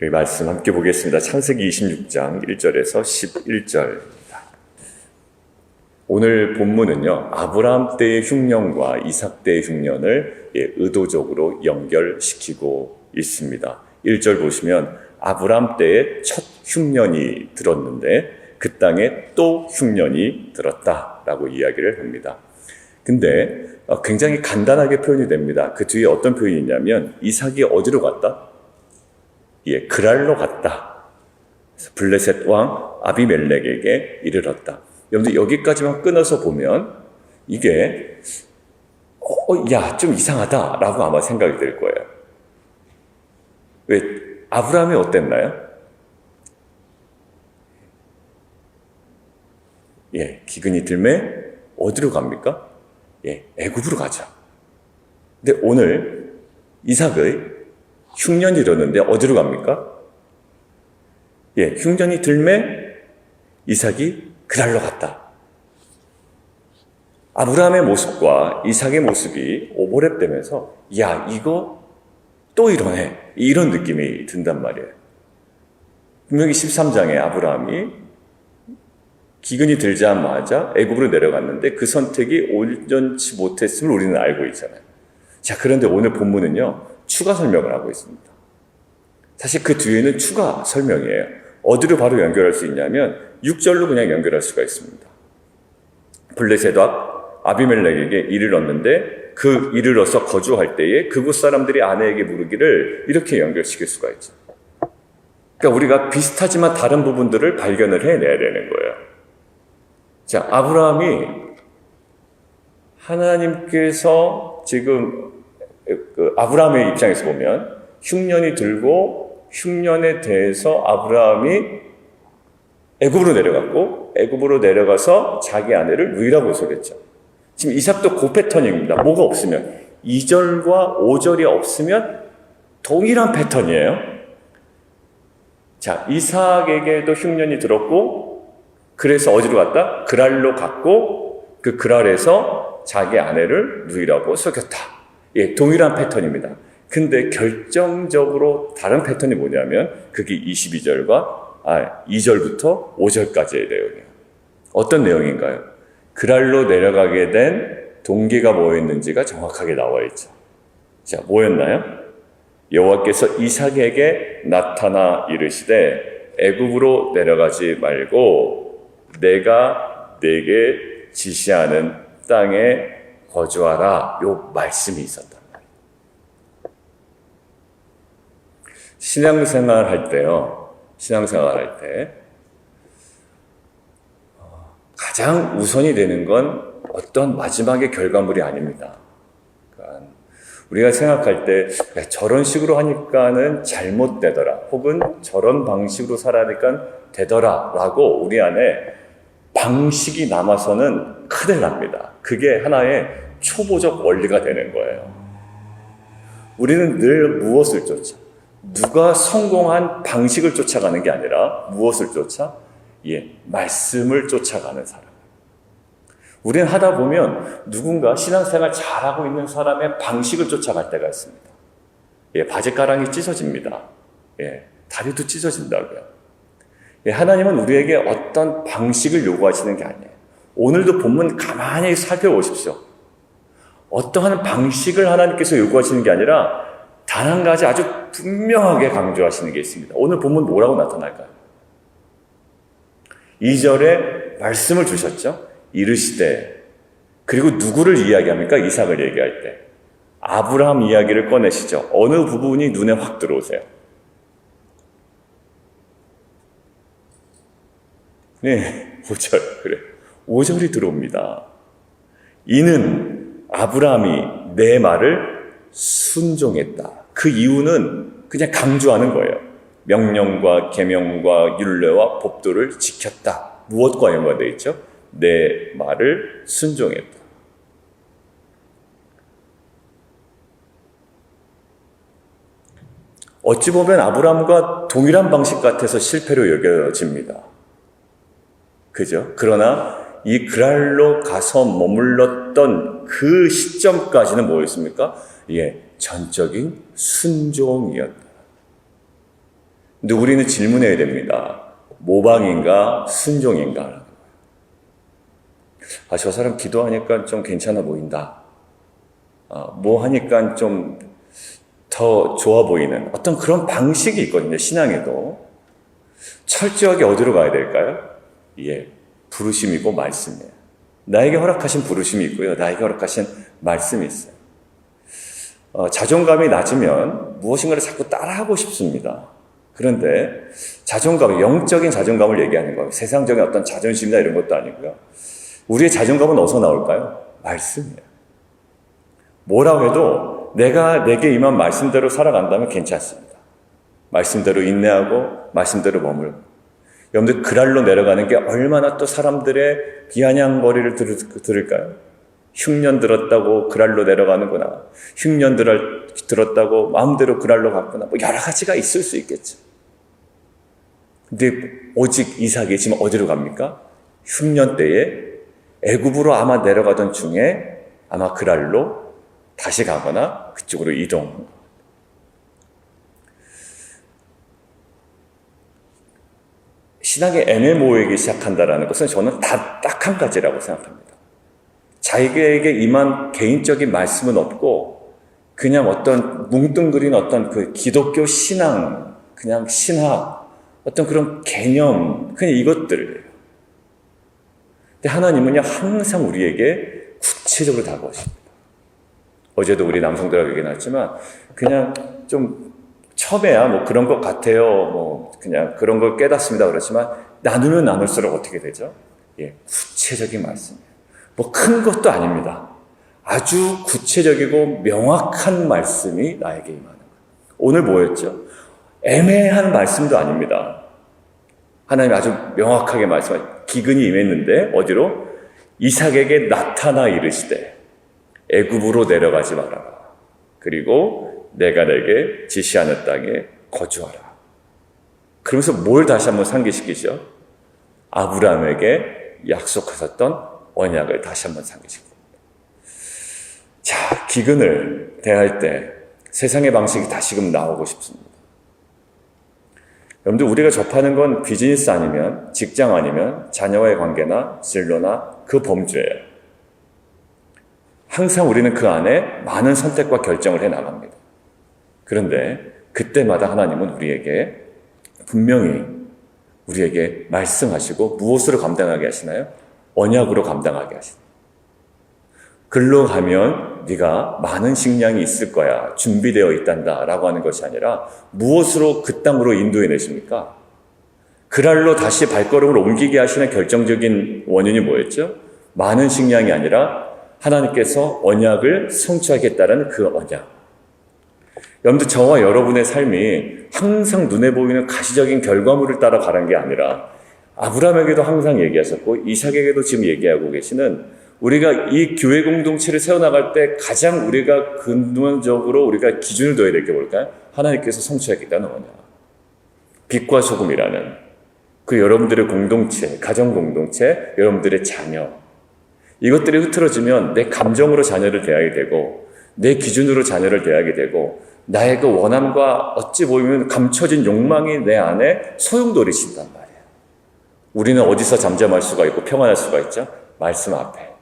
우리 말씀 함께 보겠습니다. 창세기 26장 1절에서 11절입니다. 오늘 본문은요, 아브라함 때의 흉년과 이삭 때의 흉년을 의도적으로 연결시키고 있습니다. 1절 보시면 아브라함 때에 첫 흉년이 들었는데 그 땅에 또 흉년이 들었다라고 이야기를 합니다. 근데 굉장히 간단하게 표현이 됩니다. 그 뒤에 어떤 표현이 있냐면 이삭이 어디로 갔다? 그랄로 갔다. 블레셋 왕 아비멜렉에게 이르렀다. 여러분들 여기까지만 끊어서 보면 이게 좀 이상하다라고 아마 생각이 들 거예요. 왜? 아브라함이 어땠나요? 기근이 들매 어디로 갑니까? 애굽으로 가죠. 근데 오늘 이삭의 흉년이 일었는데 어디로 갑니까? 흉년이 들매 이삭이 그랄로 갔다. 아브라함의 모습과 이삭의 모습이 오버랩되면서 이거 또 이러네, 이런 느낌이 든단 말이에요. 분명히 13장에 아브라함이 기근이 들자마자 애굽으로 내려갔는데 그 선택이 온전치 못했음을 우리는 알고 있잖아요. 자, 그런데 오늘 본문은요, 추가 설명을 하고 있습니다. 사실 그 뒤에는 추가 설명이에요. 어디로 바로 연결할 수 있냐면 6절로 그냥 연결할 수가 있습니다. 블레셋 왕 아비멜렉에게 이르렀는데 그 이르러서 거주할 때에 그곳 사람들이 아내에게 물으기를, 이렇게 연결시킬 수가 있죠. 그러니까 우리가 비슷하지만 다른 부분들을 발견을 해내야 되는 거예요. 자, 아브라함이 하나님께서 지금 아브라함의 입장에서 보면 흉년이 들고 흉년에 대해서 아브라함이 애굽으로 내려갔고 애굽으로 내려가서 자기 아내를 누이라고 소리했죠. 지금 이삭도 그 패턴입니다. 뭐가 없으면 2절과 5절이 없으면 동일한 패턴이에요. 자, 이삭에게도 흉년이 들었고 그래서 어디로 갔다? 그랄로 갔고 그 그랄에서 자기 아내를 누이라고 속였다. 동일한 패턴입니다. 근데 결정적으로 다른 패턴이 뭐냐면 그게 2절부터 5절까지의 내용이에요. 어떤 내용인가요? 그랄로 내려가게 된 동기가 뭐였는지가 정확하게 나와 있죠. 자, 뭐였나요? 여호와께서 이삭에게 나타나 이르시되 애굽으로 내려가지 말고 내가 네게 지시하는 땅에 거주하라, 요 말씀이 있었단 말이에요. 신앙생활 할 때 가장 우선이 되는 건 어떤 마지막의 결과물이 아닙니다. 그러니까 우리가 생각할 때 저런 식으로 하니까는 잘못되더라, 혹은 저런 방식으로 살아니까 되더라 라고 우리 안에 방식이 남아서는 큰일 납니다. 그게 하나의 초보적 원리가 되는 거예요. 우리는 늘 무엇을 쫓아? 누가 성공한 방식을 쫓아가는 게 아니라 무엇을 쫓아? 말씀을 쫓아가는 사람. 우리는 하다 보면 누군가 신앙생활 잘하고 있는 사람의 방식을 쫓아갈 때가 있습니다. 바지가랑이 찢어집니다. 다리도 찢어진다고요. 하나님은 우리에게 어떤 방식을 요구하시는 게 아니에요. 오늘도 본문 가만히 살펴보십시오. 어떠한 방식을 하나님께서 요구하시는 게 아니라 단 한 가지 아주 분명하게 강조하시는 게 있습니다. 오늘 본문 뭐라고 나타날까요? 2절에 말씀을 주셨죠. 이르시되, 그리고 누구를 이야기합니까? 이삭을 얘기할 때 아브라함 이야기를 꺼내시죠. 어느 부분이 눈에 확 들어오세요? 5절. 그래, 5절이 들어옵니다. 이는 아브라함이 내 말을 순종했다. 그 이유는 그냥 강조하는 거예요. 명령과 계명과 율례와 법도를 지켰다. 무엇과 연관되어 있죠? 내 말을 순종했다. 어찌 보면 아브라함과 동일한 방식 같아서 실패로 여겨집니다. 그죠? 그러나 이 그랄로 가서 머물렀던 그 시점까지는 뭐였습니까? 전적인 순종이었다. 근데 우리는 질문해야 됩니다. 모방인가 순종인가? 저 사람 기도하니까 좀 괜찮아 보인다. 뭐 하니까 좀 더 좋아 보이는 어떤 그런 방식이 있거든요. 신앙에도. 철저하게 어디로 가야 될까요? 부르심이고 말씀이에요. 나에게 허락하신 부르심이 있고요. 나에게 허락하신 말씀이 있어요. 자존감이 낮으면 무엇인가를 자꾸 따라하고 싶습니다. 그런데 자존감, 영적인 자존감을 얘기하는 거예요. 세상적인 어떤 자존심이나 이런 것도 아니고요. 우리의 자존감은 어디서 나올까요? 말씀이에요. 뭐라고 해도 내게 임한 말씀대로 살아간다면 괜찮습니다. 말씀대로 인내하고 말씀대로 머물고. 여러분들 그랄로 내려가는 게 얼마나 또 사람들의 비아냥거리를 들을까요? 흉년 들었다고 그랄로 내려가는구나. 흉년 들었다고 마음대로 그랄로 갔구나. 뭐 여러 가지가 있을 수 있겠죠. 근데 오직 이삭이 지금 어디로 갑니까? 흉년 때에 애굽으로 아마 내려가던 중에 아마 그랄로 다시 가거나 그쪽으로 이동. 신앙이 애매모호하기 시작한다는 것은 저는 딱 한 가지라고 생각합니다. 자기에게 임한 개인적인 말씀은 없고 그냥 어떤 뭉뚱그린 어떤 그 기독교 신앙, 그냥 신학, 어떤 그런 개념, 그냥 이것들이에요. 근데 하나님은요 항상 우리에게 구체적으로 다가오십니다. 어제도 우리 남성들하고 얘기 나왔지만 그냥 좀 처음에야 뭐 그런 것 같아요. 뭐 그냥 그런 걸 깨닫습니다. 그렇지만 나누면 나눌수록 어떻게 되죠? 구체적인 말씀이에요. 뭐 큰 것도 아닙니다. 아주 구체적이고 명확한 말씀이 나에게 임하는 거예요. 오늘 뭐였죠? 애매한 말씀도 아닙니다. 하나님이 아주 명확하게 말씀하시고 기근이 임했는데 어디로? 이삭에게 나타나 이르시되 애굽으로 내려가지 말아라. 그리고 내가 내게 지시하는 땅에 거주하라. 그러면서 뭘 다시 한번 상기시키죠? 아브라함에게 약속하셨던 언약을 다시 한번 상기시킵니다. 자, 기근을 대할 때 세상의 방식이 다시금 나오고 싶습니다. 여러분들 우리가 접하는 건 비즈니스 아니면 직장 아니면 자녀와의 관계나 진로나 그 범주예요. 항상 우리는 그 안에 많은 선택과 결정을 해 나갑니다. 그런데 그때마다 하나님은 우리에게 분명히 우리에게 말씀하시고 무엇으로 감당하게 하시나요? 언약으로 감당하게 하시나요? 글로 가면 네가 많은 식량이 있을 거야. 준비되어 있단다 라고 하는 것이 아니라 무엇으로 그 땅으로 인도해 내십니까? 그랄로 다시 발걸음을 옮기게 하시는 결정적인 원인이 뭐였죠? 많은 식량이 아니라 하나님께서 언약을 성취하겠다는 그 언약. 여러분들 저와 여러분의 삶이 항상 눈에 보이는 가시적인 결과물을 따라 가는 게 아니라 아브라함에게도 항상 얘기하셨고 이삭에게도 지금 얘기하고 계시는 우리가 이 교회 공동체를 세워나갈 때 가장 우리가 근본적으로 우리가 기준을 둬야 될 게 뭘까요? 하나님께서 성취하겠다는 언약. 빛과 소금이라는 그 여러분들의 공동체, 가정 공동체, 여러분들의 자녀. 이것들이 흐트러지면 내 감정으로 자녀를 대하게 되고 내 기준으로 자녀를 대하게 되고 나의 그 원함과 어찌 보이면 감춰진 욕망이 내 안에 소용돌이친단 말이에요. 우리는 어디서 잠잠할 수가 있고 평안할 수가 있죠? 말씀 앞에.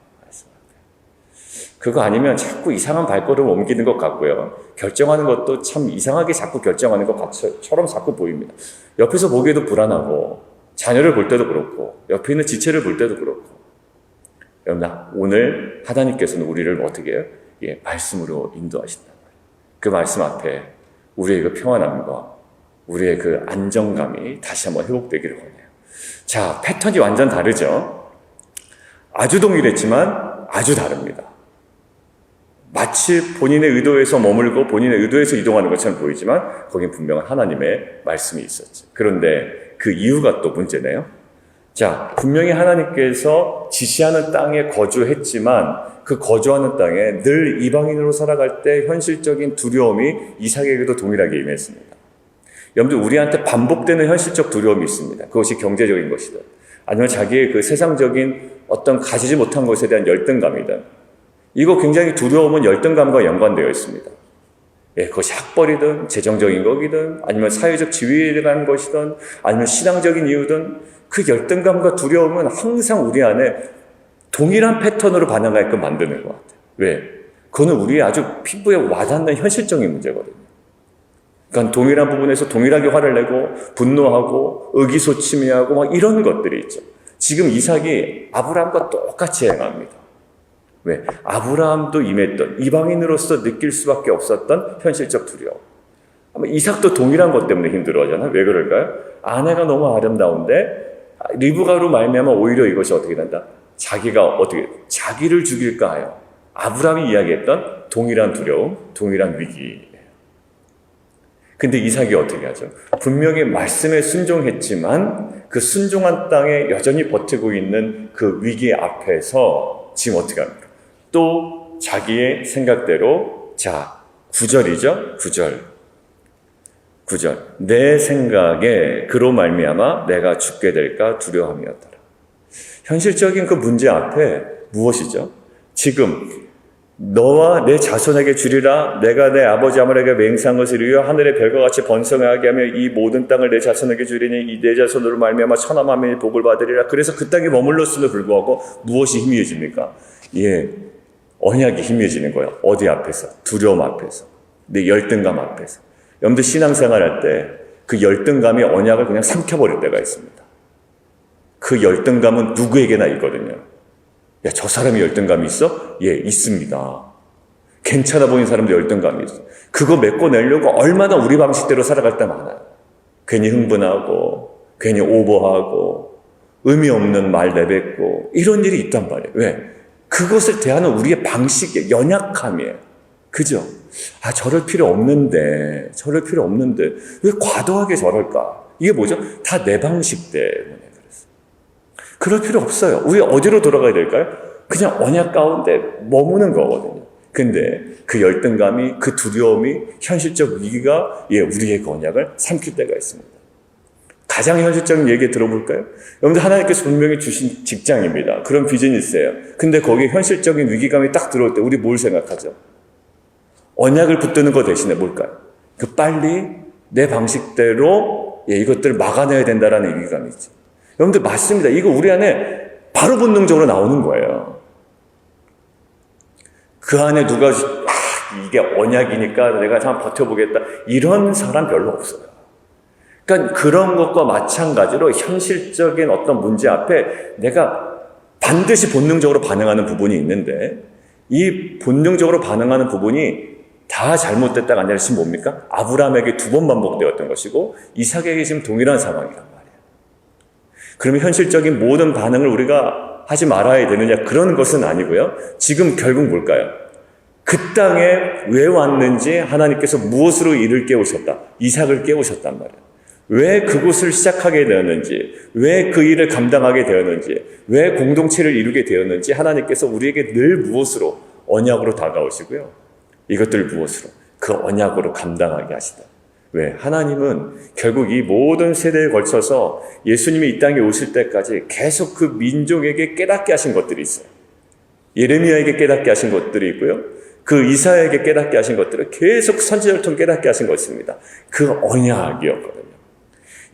그거 아니면 자꾸 이상한 발걸음을 옮기는 것 같고요. 결정하는 것도 참 이상하게 자꾸 결정하는 것처럼 자꾸 보입니다. 옆에서 보기에도 불안하고 자녀를 볼 때도 그렇고 옆에 있는 지체를 볼 때도 그렇고 여러분 오늘 하나님께서는 우리를 어떻게 해요? 말씀으로 인도하신단 말이에요. 그 말씀 앞에 우리의 그 평안함과 우리의 그 안정감이 다시 한번 회복되기를 원해요. 자, 패턴이 완전 다르죠? 아주 동일했지만 아주 다릅니다. 마치 본인의 의도에서 머물고 본인의 의도에서 이동하는 것처럼 보이지만 거긴 분명한 하나님의 말씀이 있었죠. 그런데 그 이유가 또 문제네요. 자, 분명히 하나님께서 지시하는 땅에 거주했지만 그 거주하는 땅에 늘 이방인으로 살아갈 때 현실적인 두려움이 이삭에게도 동일하게 임했습니다. 여러분들 우리한테 반복되는 현실적 두려움이 있습니다. 그것이 경제적인 것이든 아니면 자기의 그 세상적인 어떤 가지지 못한 것에 대한 열등감이든 이거 굉장히 두려움은 열등감과 연관되어 있습니다. 그것이 학벌이든 재정적인 거기든 아니면 사회적 지위에 대한 것이든 아니면 신앙적인 이유든 그 열등감과 두려움은 항상 우리 안에 동일한 패턴으로 반응하게끔 만드는 것 같아요. 왜? 그거는 우리의 아주 피부에 와닿는 현실적인 문제거든요. 그러니까 동일한 부분에서 동일하게 화를 내고 분노하고 의기소침해하고 막 이런 것들이 있죠. 지금 이삭이 아브라함과 똑같이 행합니다. 왜? 아브라함도 임했던 이방인으로서 느낄 수밖에 없었던 현실적 두려움. 아마 이삭도 동일한 것 때문에 힘들어하잖아요. 왜 그럴까요? 아내가 너무 아름다운데 리브가로 말미암아 오히려 이것이 어떻게 된다? 자기를 죽일까 하여 아브라함이 이야기했던 동일한 두려움, 동일한 위기. 근데 이삭이 어떻게 하죠? 분명히 말씀에 순종했지만 그 순종한 땅에 여전히 버티고 있는 그 위기 앞에서 지금 어떻게 합니까? 또 자기의 생각대로 9절이죠? 9절. 내 생각에 그로 말미암아 내가 죽게 될까 두려움이었더라. 현실적인 그 문제 앞에 무엇이죠? 지금 너와 내 자손에게 주리라. 내가 내 아버지 아므에게 맹세한 것을 이루어 하늘의 별과 같이 번성하게 하며 이 모든 땅을 내 자손에게 주리니 이 내 자손으로 말미암아 천하 만민이 복을 받으리라. 그래서 그 땅에 머물렀음에도 불구하고 무엇이 희미해집니까? 언약이 희미해지는 거예요. 어디 앞에서? 두려움 앞에서. 내 열등감 앞에서. 여러분들 신앙생활할 때 그 열등감이 언약을 그냥 삼켜버릴 때가 있습니다. 그 열등감은 누구에게나 있거든요. 야, 저 사람이 열등감이 있어? 있습니다. 괜찮아 보이는 사람도 열등감이 있어. 그거 메꿔내려고 얼마나 우리 방식대로 살아갈 때 많아요. 괜히 흥분하고, 괜히 오버하고, 의미 없는 말 내뱉고, 이런 일이 있단 말이에요. 왜? 그것을 대하는 우리의 방식의 연약함이에요. 그죠? 저럴 필요 없는데, 왜 과도하게 저럴까? 이게 뭐죠? 다 내 방식 때문에. 그럴 필요 없어요. 우리 어디로 돌아가야 될까요? 그냥 언약 가운데 머무는 거거든요. 근데 그 열등감이, 그 두려움이, 현실적 위기가 우리의 그 언약을 삼킬 때가 있습니다. 가장 현실적인 얘기 들어볼까요? 여러분들 하나님께서 분명히 주신 직장입니다. 그런 비전이 있어요. 근데 거기에 현실적인 위기감이 딱 들어올 때 우리 뭘 생각하죠? 언약을 붙드는 것 대신에 뭘까요? 빨리 내 방식대로 이것들을 막아내야 된다라는 위기감이 있죠. 여러분들 맞습니다. 이거 우리 안에 바로 본능적으로 나오는 거예요. 그 안에 누가 이게 언약이니까 내가 참 버텨보겠다 이런 사람 별로 없어요. 그러니까 그런 것과 마찬가지로 현실적인 어떤 문제 앞에 내가 반드시 본능적으로 반응하는 부분이 있는데 이 본능적으로 반응하는 부분이 다 잘못됐다가 아니라 지금 뭡니까? 아브라함에게 2번 반복되었던 것이고 이삭에게 지금 동일한 상황이란 말이에요. 그러면 현실적인 모든 반응을 우리가 하지 말아야 되느냐 그런 것은 아니고요. 지금 결국 뭘까요? 그 땅에 왜 왔는지 하나님께서 무엇으로 이를 깨우셨다. 이삭을 깨우셨단 말이에요. 왜 그곳을 시작하게 되었는지, 왜 그 일을 감당하게 되었는지, 왜 공동체를 이루게 되었는지 하나님께서 우리에게 늘 무엇으로? 언약으로 다가오시고요. 이것들 무엇으로? 그 언약으로 감당하게 하시다. 왜? 하나님은 결국 이 모든 세대에 걸쳐서 예수님이 이 땅에 오실 때까지 계속 그 민족에게 깨닫게 하신 것들이 있어요. 예레미야에게 깨닫게 하신 것들이 있고요. 그 이사야에게 깨닫게 하신 것들을 계속 선지자를 통해 깨닫게 하신 것입니다. 그 언약이었거든요.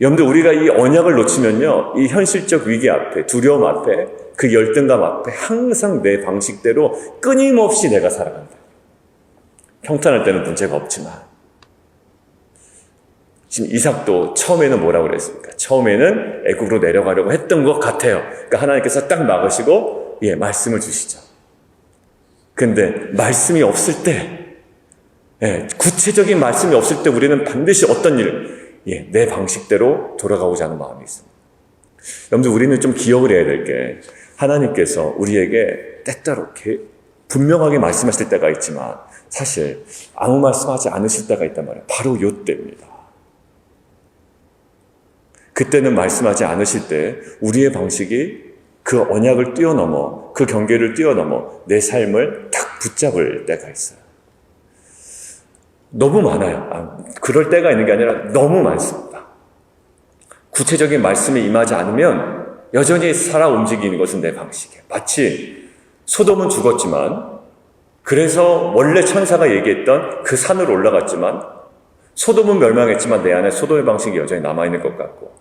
여러분들 우리가 이 언약을 놓치면요. 이 현실적 위기 앞에, 두려움 앞에, 그 열등감 앞에 항상 내 방식대로 끊임없이 내가 살아간다. 평탄할 때는 문제가 없지만 지금 이삭도 처음에는 뭐라고 그랬습니까? 처음에는 애국으로 내려가려고 했던 것 같아요. 그러니까 하나님께서 딱 막으시고 말씀을 주시죠. 근데 말씀이 없을 때 구체적인 말씀이 없을 때 우리는 반드시 어떤 내 방식대로 돌아가고자 하는 마음이 있습니다. 여러분들 우리는 좀 기억을 해야 될 게 하나님께서 우리에게 때때로 분명하게 말씀하실 때가 있지만 사실 아무 말씀하지 않으실 때가 있단 말이에요. 바로 이때입니다. 그때는 말씀하지 않으실 때 우리의 방식이 그 언약을 뛰어넘어 그 경계를 뛰어넘어 내 삶을 딱 붙잡을 때가 있어요. 너무 많아요. 그럴 때가 있는 게 아니라 너무 많습니다. 구체적인 말씀이 임하지 않으면 여전히 살아 움직이는 것은 내 방식이에요. 마치 소돔은 죽었지만 그래서 원래 천사가 얘기했던 그 산으로 올라갔지만 소돔은 멸망했지만 내 안에 소돔의 방식이 여전히 남아있는 것 같고,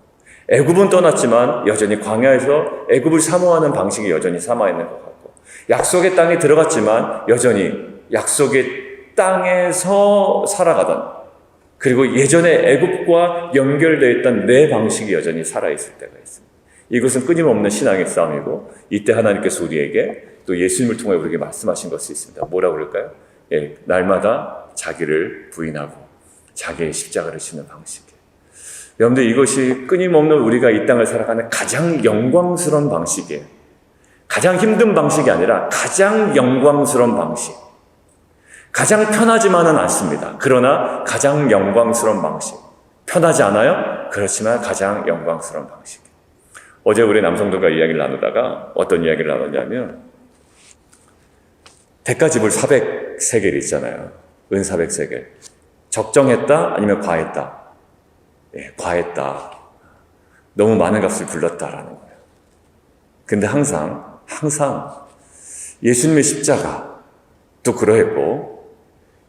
애굽은 떠났지만 여전히 광야에서 애굽을 사모하는 방식이 여전히 남아있는 것 같고, 약속의 땅에 들어갔지만 여전히 약속의 땅에서 살아가던, 그리고 예전에 애굽과 연결되어 있던 내 방식이 여전히 살아있을 때가 있습니다. 이것은 끊임없는 신앙의 싸움이고, 이때 하나님께서 우리에게 또 예수님을 통해 우리에게 말씀하신 것이 있습니다. 뭐라고 그럴까요? 날마다 자기를 부인하고 자기의 십자가를 지는 방식이에요. 여러분들, 이것이 끊임없는 우리가 이 땅을 살아가는 가장 영광스러운 방식이에요. 가장 힘든 방식이 아니라 가장 영광스러운 방식. 가장 편하지만은 않습니다. 그러나 가장 영광스러운 방식. 편하지 않아요? 그렇지만 가장 영광스러운 방식. 어제 우리 남성들과 이야기를 나누다가 어떤 이야기를 나눴냐면, 대가지불 400세겔 있잖아요. 은 400세겔. 적정했다? 아니면 과했다? 과했다. 너무 많은 값을 불렀다라는 거예요. 근데 항상 예수님의 십자가도 그러했고,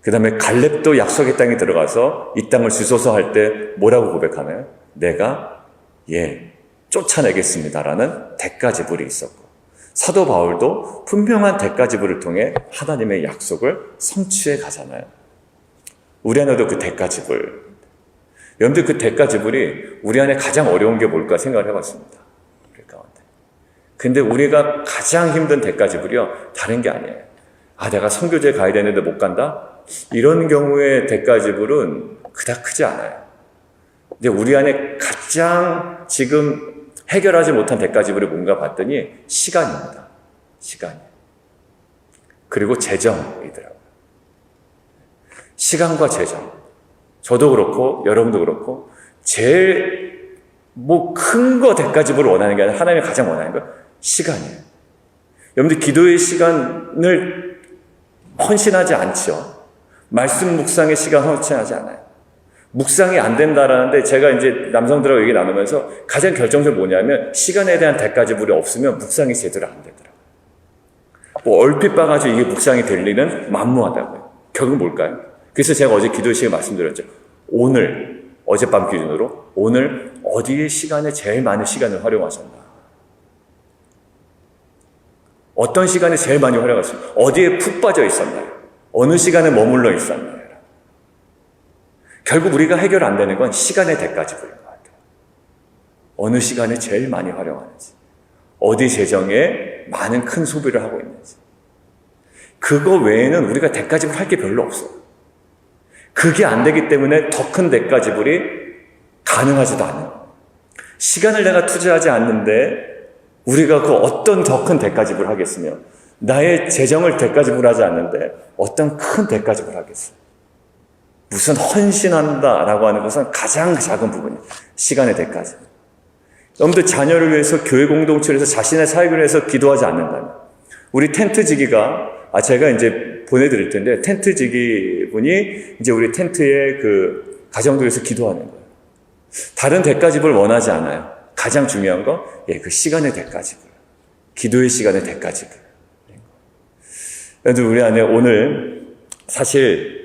그 다음에 갈렙도 약속의 땅에 들어가서 이 땅을 주소서 할 때 뭐라고 고백하나요? 내가 쫓아내겠습니다라는 대가지불이 있었고, 사도 바울도 분명한 대가지불을 통해 하나님의 약속을 성취해 가잖아요. 우리 안에도 그 대가지불. 여러분들, 그 대가지불이 우리 안에 가장 어려운 게 뭘까 생각을 해봤습니다. 우리 가운데. 근데 우리가 가장 힘든 대가지불이요, 다른 게 아니에요. 내가 선교제 가야 되는데 못 간다? 이런 경우에 대가지불은 그닥 크지 않아요. 근데 우리 안에 가장 지금 해결하지 못한 대가지불이 뭔가 봤더니 시간입니다. 시간. 그리고 재정이더라고요. 시간과 재정. 저도 그렇고 여러분도 그렇고 제일 큰 거 대가지불을 원하는 게 아니라 하나님이 가장 원하는 건 시간이에요. 여러분들, 기도의 시간을 헌신하지 않죠. 말씀 묵상의 시간 헌신하지 않아요. 묵상이 안 된다라는데, 제가 이제 남성들하고 얘기 나누면서 가장 결정적으로 뭐냐면, 시간에 대한 대가지불이 없으면 묵상이 제대로 안 되더라고요. 얼핏 봐가지고 이게 묵상이 될 일은 만무하다고요. 결국은 뭘까요? 그래서 제가 어제 기도 시간에 말씀드렸죠. 어젯밤 기준으로 오늘 어디에 제일 많은 시간을 활용하셨나? 어떤 시간에 제일 많이 활용하셨나요? 어디에 푹 빠져 있었나요? 어느 시간에 머물러 있었나요? 결국 우리가 해결 안 되는 건 시간의 대가지불인 것 같아요. 어느 시간에 제일 많이 활용하는지, 어디 재정에 많은 큰 소비를 하고 있는지. 그거 외에는 우리가 대가지불 할 게 별로 없어요. 그게 안 되기 때문에 더 큰 대가지불이 가능하지도 않아요. 시간을 내가 투자하지 않는데 우리가 그 어떤 더 큰 대가지불을 하겠으며, 나의 재정을 대가지불하지 않는데 어떤 큰 대가지불을 하겠어요. 무슨 헌신한다라고 하는 것은 가장 작은 부분이에요. 시간의 대가지불. 여러분들, 자녀를 위해서 교회 공동체를 해서 자신의 사역을 위해서 기도하지 않는다면, 우리 텐트 지기가, 제가 이제 보내드릴 텐데, 텐트 지기 분이 이제 우리 텐트의 그 가정들에서 기도하는 거예요. 다른 대가지불 원하지 않아요. 가장 중요한 건, 그 시간의 대가지불. 기도의 시간의 대가지불. 여러분, 우리 안에 오늘 사실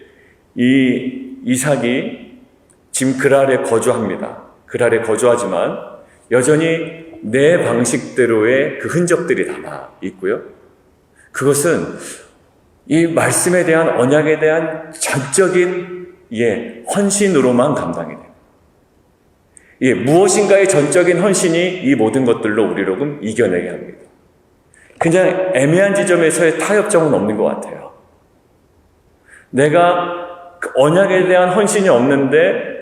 이삭이 지금 그랄에 거주합니다. 그랄에 거주하지만 여전히 내 방식대로의 그 흔적들이 남아 있고요. 그것은 이 말씀에 대한, 언약에 대한 전적인 헌신으로만 감당이 돼요. 무엇인가의 전적인 헌신이 이 모든 것들로 우리를 조금 이겨내게 합니다. 그냥 애매한 지점에서의 타협점은 없는 것 같아요. 내가 그 언약에 대한 헌신이 없는데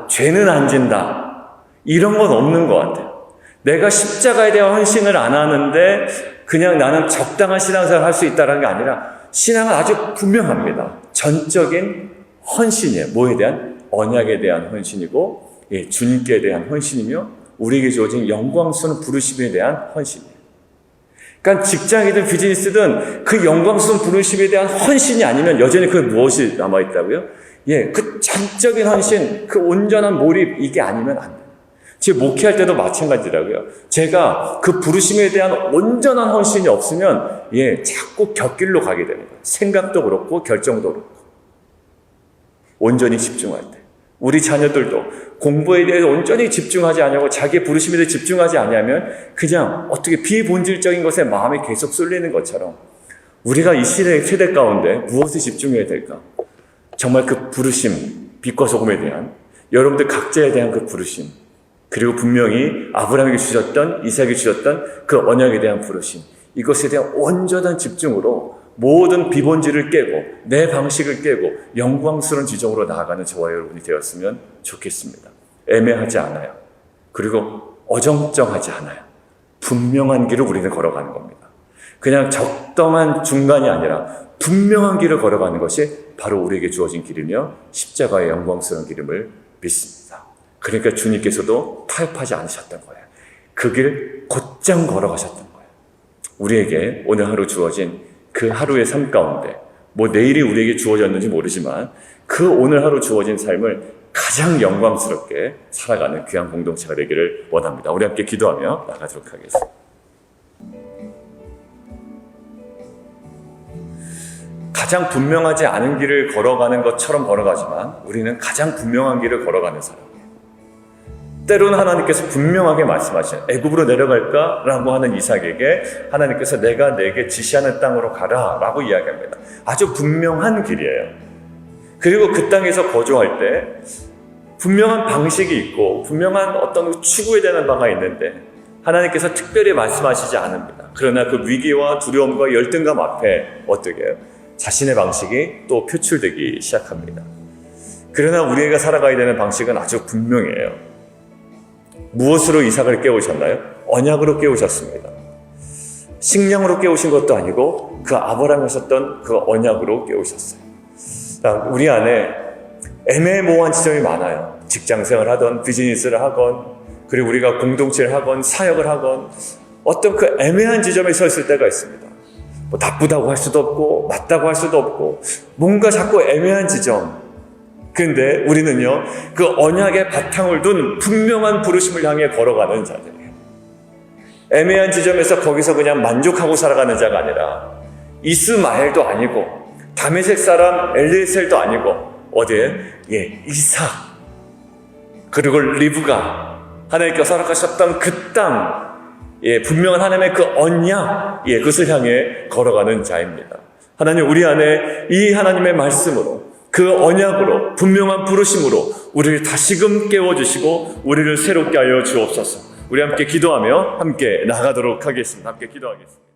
죄는 안 진다, 이런 건 없는 것 같아요. 내가 십자가에 대한 헌신을 안 하는데 그냥 나는 적당한 신앙생활을 할 수 있다는 게 아니라, 신앙은 아주 분명합니다. 전적인 헌신이에요. 뭐에 대한? 언약에 대한 헌신이고, 주님께 대한 헌신이며, 우리에게 주어진 영광스러운 부르심에 대한 헌신이에요. 그러니까 직장이든 비즈니스든 그 영광스러운 부르심에 대한 헌신이 아니면 여전히 그 무엇이 남아있다고요? 그 전적인 헌신, 그 온전한 몰입, 이게 아니면 안 돼요. 제 목회할 때도 마찬가지라고요. 제가 그 부르심에 대한 온전한 헌신이 없으면 자꾸 곁길로 가게 되는 거예요. 생각도 그렇고 결정도 그렇고. 온전히 집중할 때. 우리 자녀들도 공부에 대해서 온전히 집중하지 않냐고 자기의 부르심에 대해 집중하지 않냐면 그냥 어떻게 비본질적인 것에 마음이 계속 쏠리는 것처럼 우리가 이 세대 가운데 무엇에 집중해야 될까? 정말 그 부르심, 빛과 소금에 대한 여러분들 각자에 대한 그 부르심, 그리고 분명히 아브라함에게 주셨던, 이삭에게 주셨던 그 언약에 대한 부르심, 이것에 대한 온전한 집중으로 모든 비본질을 깨고 내 방식을 깨고 영광스러운 지정으로 나아가는 저와 여러분이 되었으면 좋겠습니다. 애매하지 않아요. 그리고 어정쩡하지 않아요. 분명한 길을 우리는 걸어가는 겁니다. 그냥 적당한 중간이 아니라 분명한 길을 걸어가는 것이 바로 우리에게 주어진 길이며 십자가의 영광스러운 길임을 믿습니다. 그러니까 주님께서도 타협하지 않으셨던 거예요. 그 길 곧장 걸어가셨던 거예요. 우리에게 오늘 하루 주어진 그 하루의 삶 가운데 내일이 우리에게 주어졌는지 모르지만 그 오늘 하루 주어진 삶을 가장 영광스럽게 살아가는 귀한 공동체가 되기를 원합니다. 우리 함께 기도하며 나가도록 하겠습니다. 가장 분명하지 않은 길을 걸어가는 것처럼 걸어가지만 우리는 가장 분명한 길을 걸어가는 사람이에요. 때로는 하나님께서 분명하게 말씀하시는 애굽으로 내려갈까? 라고 하는 이삭에게 하나님께서 내가 내게 지시하는 땅으로 가라 라고 이야기합니다. 아주 분명한 길이에요. 그리고 그 땅에서 거주할 때 분명한 방식이 있고 분명한 어떤 추구해야 되는 바가 있는데 하나님께서 특별히 말씀하시지 않습니다. 그러나 그 위기와 두려움과 열등감 앞에 어떻게 해요? 자신의 방식이 또 표출되기 시작합니다. 그러나 우리가 살아가야 되는 방식은 아주 분명해요. 무엇으로 이삭을 깨우셨나요? 언약으로 깨우셨습니다. 식량으로 깨우신 것도 아니고 그 아브라함이 하셨던 그 언약으로 깨우셨어요. 우리 안에 애매모호한 지점이 많아요. 직장생활을 하건 비즈니스를 하건 그리고 우리가 공동체를 하건 사역을 하건 어떤 그 애매한 지점에 서 있을 때가 있습니다. 나쁘다고 할 수도 없고 맞다고 할 수도 없고 뭔가 자꾸 애매한 지점. 그런데 우리는요 그 언약의 바탕을 둔 분명한 부르심을 향해 걸어가는 자들이에요. 애매한 지점에서 거기서 그냥 만족하고 살아가는 자가 아니라 이스마엘도 아니고 다메섹 사람 엘리에셀도 아니고 어디에? 이삭 그리고 리브가 하나님께서 허락하셨던 그 땅 분명한 하나님의 그 언약 그것을 향해 걸어가는 자입니다. 하나님 우리 안에 이 하나님의 말씀으로 그 언약으로 분명한 부르심으로 우리를 다시금 깨워주시고 우리를 새롭게 하여 주옵소서. 우리 함께 기도하며 함께 나가도록 하겠습니다. 함께 기도하겠습니다.